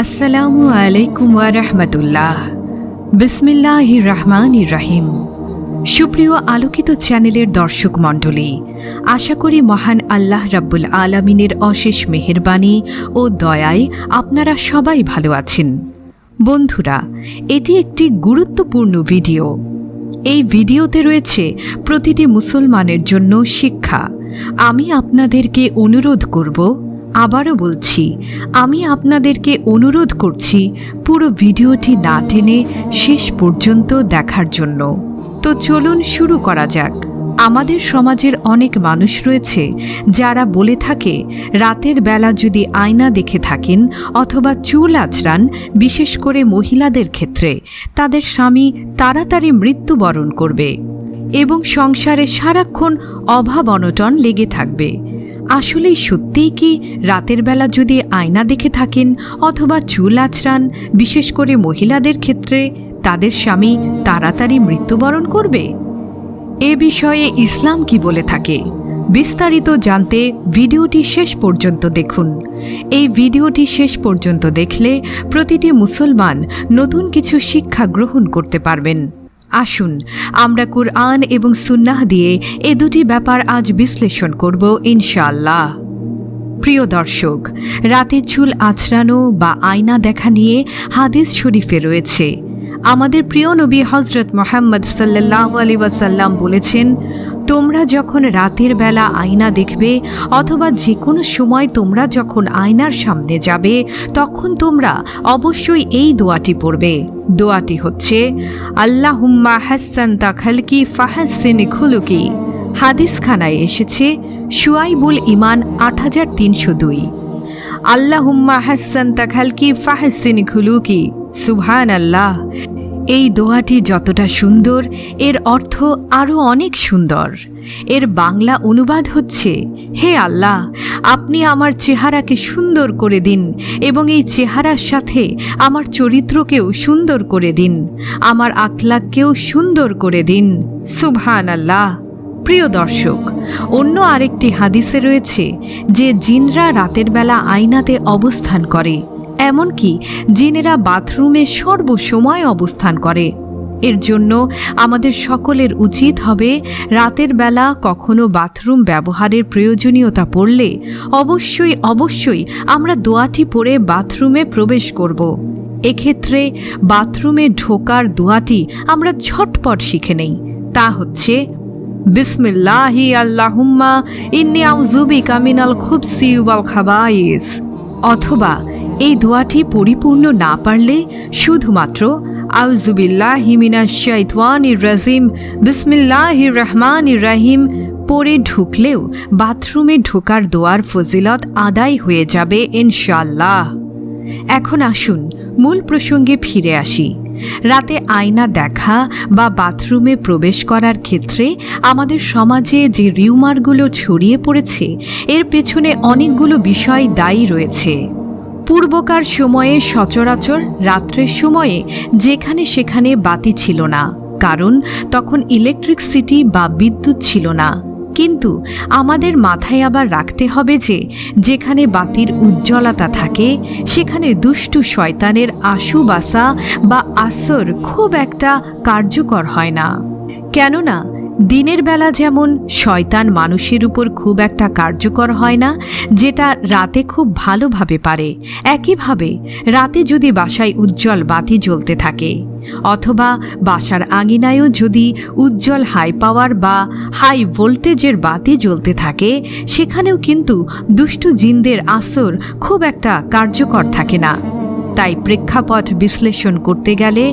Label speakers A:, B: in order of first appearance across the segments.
A: আসসালামু আলাইকুম ওয়া রাহমাতুল্লাহ। বিসমিল্লাহির রহমানির রহিম। সুপ্রিয় আলোকিত চ্যানেলের দর্শক মণ্ডলী, আশা করি মহান আল্লাহ রাব্বুল আলামিনের অশেষ মেহেরবানি ও দয়ায় আপনারা সবাই ভালো আছেন। বন্ধুরা, এটি একটি গুরুত্বপূর্ণ ভিডিও। এই ভিডিওতে রয়েছে প্রতিটি মুসলমানের জন্য শিক্ষা। আমি আপনাদেরকে অনুরোধ করব, আবারও বলছি, আমি আপনাদেরকে অনুরোধ করছি পুরো ভিডিওটি না টেনে শেষ পর্যন্ত দেখার জন্য। তো চলুন শুরু করা যাক। আমাদের সমাজের অনেক মানুষ রয়েছে যারা বলে থাকে রাতের বেলা যদি আয়না দেখে থাকেন অথবা চুল আঁচড়ান, বিশেষ করে মহিলাদের ক্ষেত্রে তাদের স্বামী তাড়াতাড়ি মৃত্যুবরণ করবে এবং সংসারে সারাক্ষণ অভাব অনটন লেগে থাকবে। আসলেই সত্যিই কি রাতের বেলা যদি আয়না দেখে থাকেন অথবা চুল আঁচড়ান, বিশেষ করে মহিলাদের ক্ষেত্রে তাদের স্বামী তাড়াতাড়ি মৃত্যুবরণ করবে? এ বিষয়ে ইসলাম কি বলে থাকে বিস্তারিত জানতে ভিডিওটি শেষ পর্যন্ত দেখুন। এই ভিডিওটি শেষ পর্যন্ত দেখলে প্রতিটি মুসলমান নতুন কিছু শিক্ষা গ্রহণ করতে পারবেন। আসুন আমরা কুরআন এবং সুন্নাহ দিয়ে এ দুটি ব্যাপার আজ বিশ্লেষণ করব ইনশাআল্লাহ। প্রিয় দর্শক, রাতে চুল আঁচড়ানো বা আয়না দেখা নিয়ে হাদিস শরীফে রয়েছে। আমাদের প্রিয় নবী হযরত মুহাম্মদ সাল্লাল্লাহু আলাইহি ওয়াসাল্লাম বলেছেন, তোমরা যখন রাতের বেলা আয়না দেখবে অথবা যে কোনো সময় তোমরা যখন আয়নার সামনে যাবে, তখন তোমরা অবশ্যই এই দোয়াটি পড়বে। দোয়াটি হচ্ছে, আল্লাহুম্মা হাসসানতা খালকি ফাহাসসিন খুলুকি। হাদিসখানায় এসেছে শুআইবুল ঈমান ৮৩০২। আল্লাহুম্মা হাসসানতা খালকি ফাহাসসিন খুলুকি। সুবহানাল্লাহ। এই দোয়াটি যতটা সুন্দর, এর অর্থ আরও অনেক সুন্দর। এর বাংলা অনুবাদ হচ্ছে, হে আল্লাহ, আপনি আমার চেহারাকে সুন্দর করে দিন এবং এই চেহারার সাথে আমার চরিত্রকেও সুন্দর করে দিন, আমার আখলাককেও সুন্দর করে দিন। সুবহানাল্লাহ। প্রিয় দর্শক, অন্য আরেকটি হাদিসে রয়েছে যে জিনরা রাতের বেলা আয়নাতে অবস্থান করে, এমনকি জিনেরা বাথরুমে সর্বসময় অবস্থান করে। এর জন্য আমাদের সকলের উচিত হবে রাতের বেলা কখনো বাথরুম ব্যবহারের প্রয়োজনীয়তা পড়লে অবশ্যই আমরা দোয়াটি পড়ে বাথরুমে প্রবেশ করব। এক্ষেত্রে বাথরুমে ঢোকার দোয়াটি আমরা ঝটপট শিখে নেই। তা হচ্ছে, বিসমিল্লাহি আল্লাহুম্মা ইন্নী আউযু বিকা মিনাল খুবসি ওয়াল খাবাইস। অথবা এই দোয়াটি পরিপূর্ণ না পারলে শুধুমাত্র আউযু বিল্লাহি মিনাশ শাইতানির রাজিম বিসমিল্লাহির রহমানির রহিম পড়ে ঢুকলেও বাথরুমে ঢোকার দোয়ার ফজিলত আদায় হয়ে যাবে ইনশাআল্লাহ। এখন আসুন মূল প্রসঙ্গে ফিরে আসি। রাতে আয়না দেখা বা বাথরুমে প্রবেশ করার ক্ষেত্রে আমাদের সমাজে যে রিউমারগুলো ছড়িয়ে পড়েছে, এর পেছনে অনেকগুলো বিষয় দায়ী রয়েছে। পূর্বকার সময়ে সচরাচর রাত্রের সময়ে যেখানে সেখানে বাতি ছিল না, কারণ তখন ইলেকট্রিসিটি বা বিদ্যুৎ ছিল না। কিন্তু আমাদের মাথায় আবার রাখতে হবে যে যেখানে বাতির উজ্জ্বলতা থাকে সেখানে দুষ্টু শয়তানের আশুবাসা বা আসর খুব একটা কার্যকর হয় না। কেননা দিনের বেলা যেমন শয়তান মানুষের উপর খুব একটা কার্যকর হয় না, যেটা রাতে খুব ভালোভাবে পারে, একইভাবে রাতে যদি বাসায় উজ্জ্বল বাতি জ্বলতে থাকে অথবা বাসার আঙিনায়ও যদি উজ্জ্বল হাই পাওয়ার বা হাই ভোল্টেজের বাতি জ্বলতে থাকে, সেখানেও কিন্তু দুষ্টু জিনদের আসর খুব একটা কার্যকর থাকে না। তাই প্রেক্ষাপট বিশ্লেষণ করতে গেলে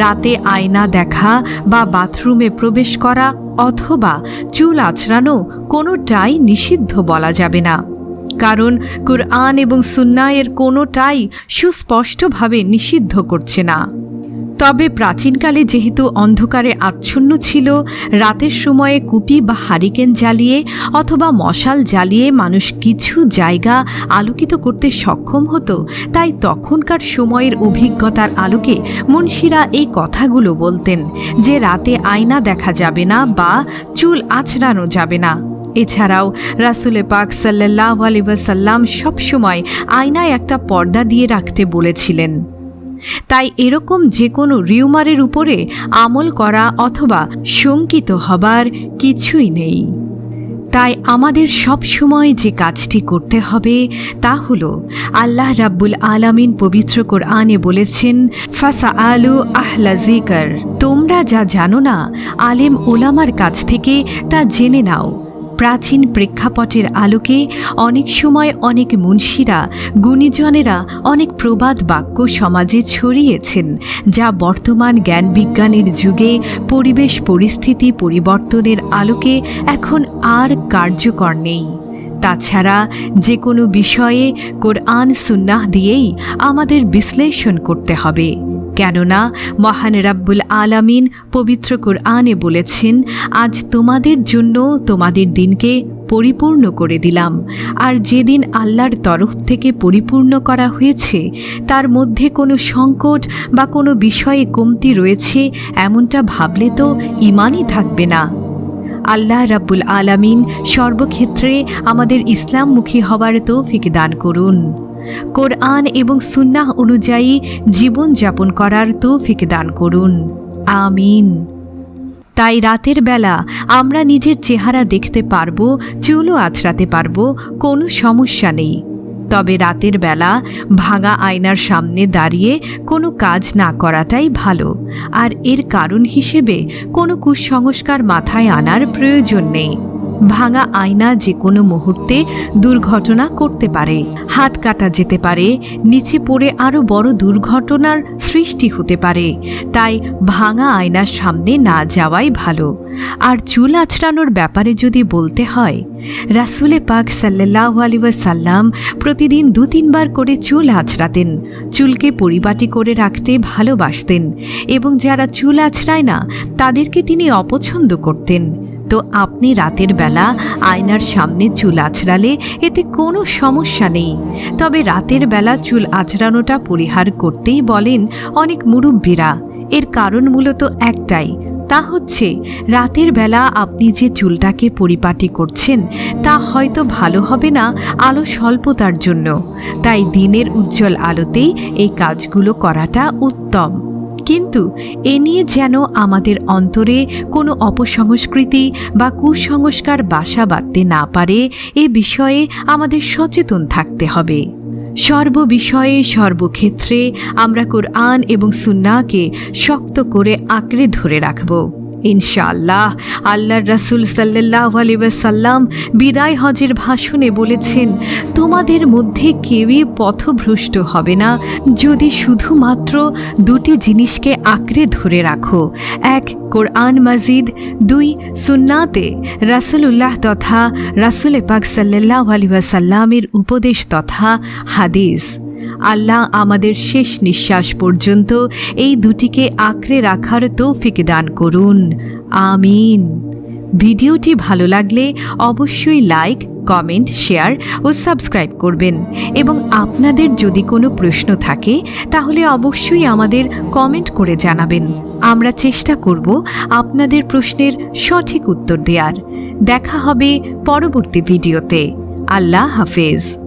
A: রাতে আয়না দেখা বা বাথরুমে প্রবেশ করা অথবা চুল আঁচড়ানো কোনোটাই নিষিদ্ধ বলা যাবে না, কারণ কুরআন এবং সুন্নাহ এর কোনোটাই সুস্পষ্টভাবে নিষিদ্ধ করছে না। তবে প্রাচীনকালে যেহেতু অন্ধকারে আচ্ছন্ন ছিল, রাতের সময়ে কুপি বা হারিকেন জ্বালিয়ে অথবা মশাল জ্বালিয়ে মানুষ কিছু জায়গা আলোকিত করতে সক্ষম হতো, তাই তখনকার সময়ের অভিজ্ঞতার আলোকে মুন্সিরা এই কথাগুলো বলতেন যে রাতে আয়না দেখা যাবে না বা চুল আঁচড়ানো যাবে না। এছাড়াও রাসূলে পাক সাল্লাল্লাহু আলাইহি ওয়াসাল্লাম সবসময় আয়নায় একটা পর্দা দিয়ে রাখতে বলেছিলেন। তাই এরকম যে কোনো রিউমারের উপরে আমল করা অথবা শঙ্কিত হবার কিছুই নেই। তাই আমাদের সব সময় যে কাজটি করতে হবে তা হলো, আল্লাহ রাব্বুল আলামিন পবিত্র কোরআনে বলেছেন, ফাসআলু আহলা যিকর, তোমরা যা জানো না আলেম ওলামার কাছ থেকে তা জেনে নাও। প্রাচীন প্রেক্ষাপটের আলোকে অনেক সময় অনেক মুন্সিরা, গুণীজনেরা অনেক প্রবাদ বাক্য সমাজে ছড়িয়েছেন, যা বর্তমান জ্ঞান বিজ্ঞানের যুগে পরিবেশ পরিস্থিতি পরিবর্তনের আলোকে এখন আর কার্যকর নেই। তাছাড়া যে কোনো বিষয়ে কোরআন সুন্নাহ দিয়েই আমাদের বিশ্লেষণ করতে হবে, কেননা মহান রাব্বুল আলামিন পবিত্র কোরআনে বলেছেন, আজ তোমাদের জন্য তোমাদের দিনকে পরিপূর্ণ করে দিলাম। আর যেদিন আল্লাহর তরফ থেকে পরিপূর্ণ করা হয়েছে তার মধ্যে কোনো সংকট বা কোনো বিষয়ে কমতি রয়েছে এমনটা ভাবলে তো ঈমানই থাকবে না। আল্লাহ রাব্বুল আলামিন সর্বক্ষেত্রে আমাদের ইসলামমুখী হওয়ার তৌফিক দান করুন। কোরআন এবং সুন্নাহ অনুযায়ী জীবন যাপন করার তৌফিক দান করুন। আমিন। তাই রাতের বেলা আমরা নিজের চেহারা দেখতে পারবো, চুলও আঁচড়াতে পারবো, কোনো সমস্যা নেই। তবে রাতের বেলা ভাঙা আয়নার সামনে দাঁড়িয়ে কোনো কাজ না করাটাই ভালো। আর এর কারণ হিসেবে কোনো কুসংস্কার মাথায় আনার প্রয়োজন নেই। ভাঙা আয়না যে কোনো মুহূর্তে দুর্ঘটনা করতে পারে, হাত কাটা যেতে পারে, নিচে পড়ে আরও বড় দুর্ঘটনার সৃষ্টি হতে পারে। তাই ভাঙা আয়নার সামনে না যাওয়াই ভালো। আর চুল আঁচড়ানোর ব্যাপারে যদি বলতে হয়, রাসূলে পাক সাল্লাল্লাহু আলাইহি ওয়াসাল্লাম প্রতিদিন 2-3 বার করে চুল আঁচড়াতেন। চুলকে পরিপাটি করে রাখতে ভালোবাসতেন এবং যারা চুল আঁচড়ায় না তাদেরকে তিনি অপছন্দ করতেন। তো আপনি রাতের বেলা আয়নার সামনে চুল আঁচড়ালে এতে কোনো সমস্যা নেই। তবে রাতের বেলা চুল আঁচড়ানোটা পরিহার করতেই বলেন অনেক মুরব্বীরা। এর কারণ মূলত একটাই, তা হচ্ছে রাতের বেলা আপনি যে চুলটাকে পরিপাটি করছেন তা হয়তো ভালো হবে না আলো স্বল্পতার জন্য। তাই দিনের উজ্জ্বল আলোতেই এই কাজগুলো করাটা উত্তম। কিন্তু এ নিয়ে যেন আমাদের অন্তরে কোনো অপসংস্কৃতি বা কুসংস্কার বাসা বাঁধতে না পারে, এ বিষয়ে আমাদের সচেতন থাকতে হবে। সর্ববিষয়ে সর্বক্ষেত্রে আমরা কোরআন এবং সুন্নাহকে শক্ত করে আঁকড়ে ধরে রাখব। ইনশাআল্লাহ। আল্লাহর রাসূল সাল্লাল্লাহু আলাইহি ওয়াসাল্লাম বিদায় হজের ভাষণে বলেছেন, তোমাদের মধ্যে কেউই পথভ্রষ্ট হবে না যদি শুধুমাত্র 2টি জিনিসকে আঁকড়ে ধরে রাখো। 1 কোরআন মাজিদ, 2 সুন্নাতে রাসূলুল্লাহ তথা রাসূলে পাক সাল্লাল্লাহু আলাইহি ওয়াসাল্লামের উপদেশ তথা হাদিস। আল্লাহ আমাদের শেষ নিঃশ্বাস পর্যন্ত এই দুটিকে আঁকড়ে রাখার তৌফিক দান করুন। আমিন। ভিডিওটি ভালো লাগলে অবশ্যই লাইক, কমেন্ট, শেয়ার ও সাবস্ক্রাইব করবেন এবং আপনাদের যদি কোনো প্রশ্ন থাকে তাহলে অবশ্যই আমাদের কমেন্ট করে জানাবেন। আমরা চেষ্টা করব আপনাদের প্রশ্নের সঠিক উত্তর দেওয়ার। দেখা হবে পরবর্তী ভিডিওতে। আল্লাহ হাফেজ।